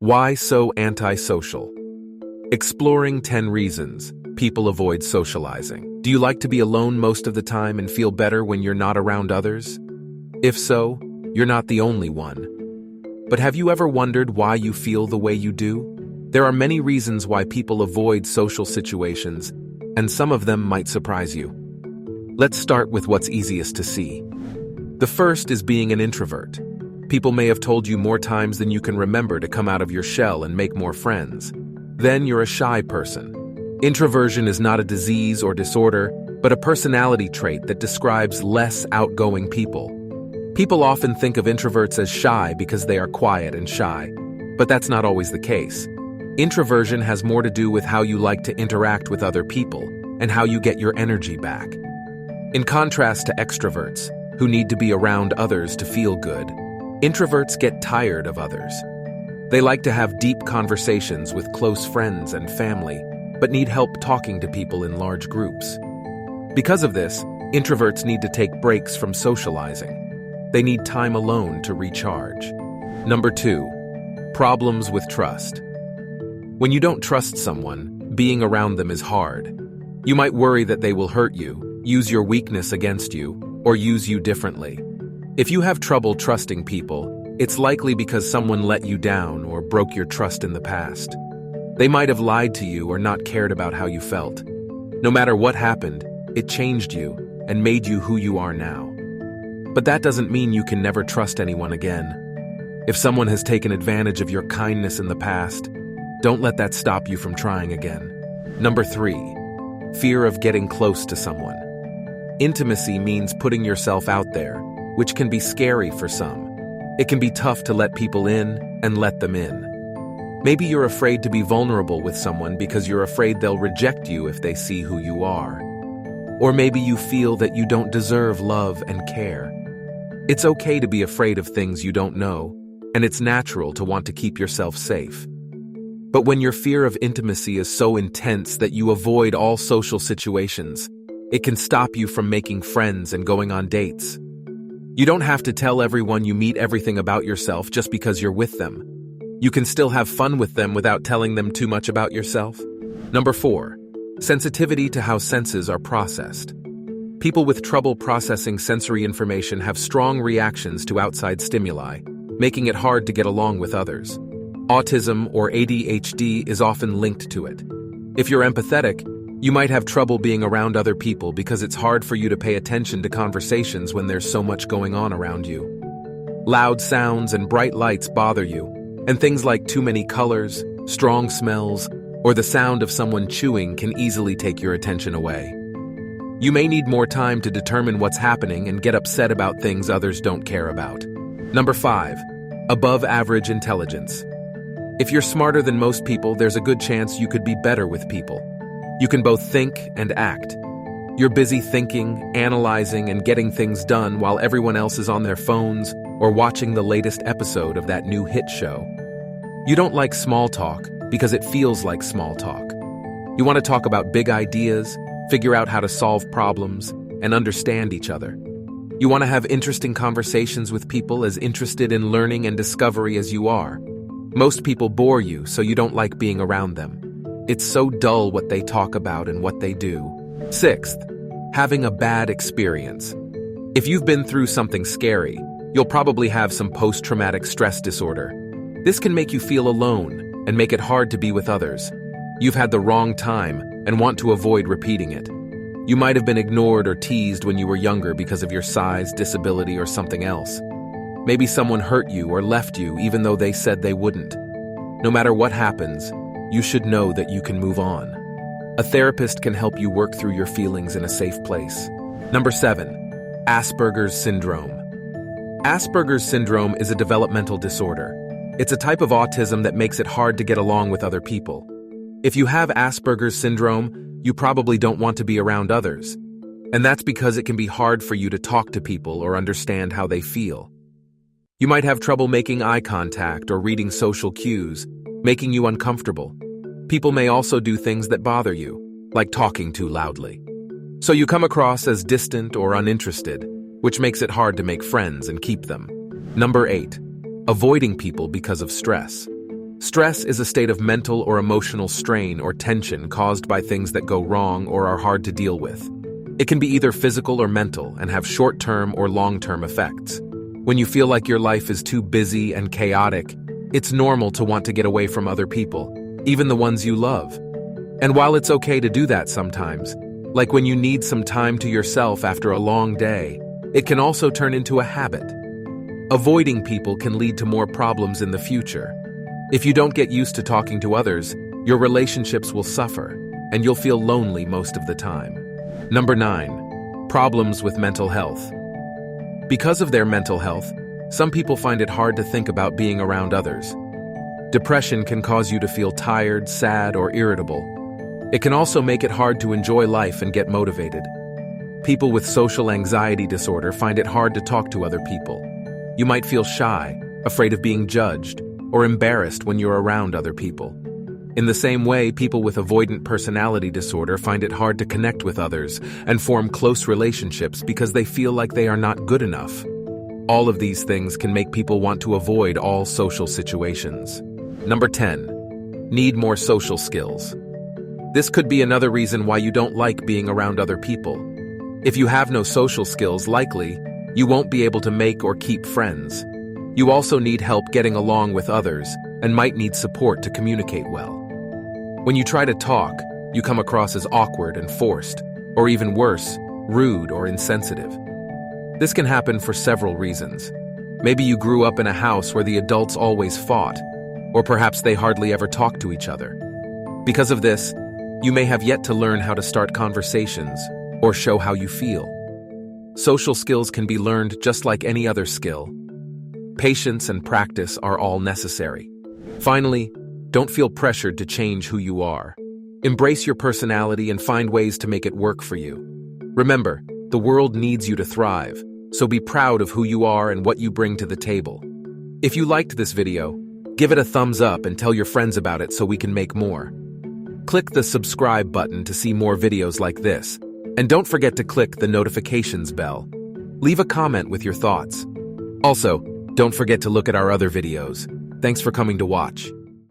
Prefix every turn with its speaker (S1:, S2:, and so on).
S1: Why so antisocial? Exploring 10 reasons people avoid socializing. Do you like to be alone most of the time and feel better when you're not around others? If so, you're not the only one. But have you ever wondered why you feel the way you do? There are many reasons why people avoid social situations, and some of them might surprise you. Let's start with what's easiest to see. The first is being an introvert. People may have told you more times than you can remember to come out of your shell and make more friends. Then you're a shy person. Introversion is not a disease or disorder, but a personality trait that describes less outgoing people. People often think of introverts as shy because they are quiet and shy, but that's not always the case. Introversion has more to do with how you like to interact with other people and how you get your energy back. In contrast to extroverts, who need to be around others to feel good, introverts get tired of others. They like to have deep conversations with close friends and family, but need help talking to people in large groups. Because of this, introverts need to take breaks from socializing. They need time alone to recharge. Number 2, problems with trust. When you don't trust someone, being around them is hard. You might worry that they will hurt you, use your weakness against you, or use you differently. If you have trouble trusting people, it's likely because someone let you down or broke your trust in the past. They might have lied to you or not cared about how you felt. No matter what happened, it changed you and made you who you are now. But that doesn't mean you can never trust anyone again. If someone has taken advantage of your kindness in the past, don't let that stop you from trying again. Number 3, fear of getting close to someone. Intimacy means putting yourself out there, which can be scary for some. It can be tough to let people in and let them in. Maybe you're afraid to be vulnerable with someone because you're afraid they'll reject you if they see who you are. Or maybe you feel that you don't deserve love and care. It's okay to be afraid of things you don't know, and it's natural to want to keep yourself safe. But when your fear of intimacy is so intense that you avoid all social situations, it can stop you from making friends and going on dates. You don't have to tell everyone you meet everything about yourself just because you're with them. You can still have fun with them without telling them too much about yourself. Number 4, sensitivity to how senses are processed. People with trouble processing sensory information have strong reactions to outside stimuli, making it hard to get along with others. Autism or ADHD is often linked to it. If you're empathetic, you might have trouble being around other people because it's hard for you to pay attention to conversations when there's so much going on around you. Loud sounds and bright lights bother you, and things like too many colors, strong smells, or the sound of someone chewing can easily take your attention away. You may need more time to determine what's happening and get upset about things others don't care about. Number 5, above average intelligence. If you're smarter than most people, there's a good chance you could be better with people. You can both think and act. You're busy thinking, analyzing, and getting things done while everyone else is on their phones or watching the latest episode of that new hit show. You don't like small talk because it feels like small talk. You want to talk about big ideas, figure out how to solve problems, and understand each other. You want to have interesting conversations with people as interested in learning and discovery as you are. Most people bore you, so you don't like being around them. It's so dull what they talk about and what they do. 6th, having a bad experience. If you've been through something scary, you'll probably have some post-traumatic stress disorder. This can make you feel alone and make it hard to be with others. You've had the wrong time and want to avoid repeating it. You might have been ignored or teased when you were younger because of your size, disability, or something else. Maybe someone hurt you or left you even though they said they wouldn't. No matter what happens, you should know that you can move on. A therapist can help you work through your feelings in a safe place. Number 7, Asperger's syndrome. Asperger's syndrome is a developmental disorder. It's a type of autism that makes it hard to get along with other people. If you have Asperger's syndrome, you probably don't want to be around others. And that's because it can be hard for you to talk to people or understand how they feel. You might have trouble making eye contact or reading social cues, making you uncomfortable. People may also do things that bother you, like talking too loudly. So you come across as distant or uninterested, which makes it hard to make friends and keep them. Number 8, avoiding people because of stress. Stress is a state of mental or emotional strain or tension caused by things that go wrong or are hard to deal with. It can be either physical or mental and have short-term or long-term effects. When you feel like your life is too busy and chaotic, it's normal to want to get away from other people, even the ones you love. And while it's okay to do that sometimes, like when you need some time to yourself after a long day, it can also turn into a habit. Avoiding people can lead to more problems in the future. If you don't get used to talking to others, your relationships will suffer, and you'll feel lonely most of the time. Number 9. Problems with mental health. Because of their mental health, some people find it hard to think about being around others. Depression can cause you to feel tired, sad, or irritable. It can also make it hard to enjoy life and get motivated. People with social anxiety disorder find it hard to talk to other people. You might feel shy, afraid of being judged, or embarrassed when you're around other people. In the same way, people with avoidant personality disorder find it hard to connect with others and form close relationships because they feel like they are not good enough. All of these things can make people want to avoid all social situations. Number 10. Need more social skills. This could be another reason why you don't like being around other people. If you have no social skills, likely, you won't be able to make or keep friends. You also need help getting along with others and might need support to communicate well. When you try to talk, you come across as awkward and forced, or even worse, rude or insensitive. This can happen for several reasons. Maybe you grew up in a house where the adults always fought, or perhaps they hardly ever talked to each other. Because of this, you may have yet to learn how to start conversations or show how you feel. Social skills can be learned just like any other skill. Patience and practice are all necessary. Finally, don't feel pressured to change who you are. Embrace your personality and find ways to make it work for you. Remember, the world needs you to thrive, so be proud of who you are and what you bring to the table. If you liked this video, give it a thumbs up and tell your friends about it so we can make more. Click the subscribe button to see more videos like this, and don't forget to click the notifications bell. Leave a comment with your thoughts. Also, don't forget to look at our other videos. Thanks for coming to watch.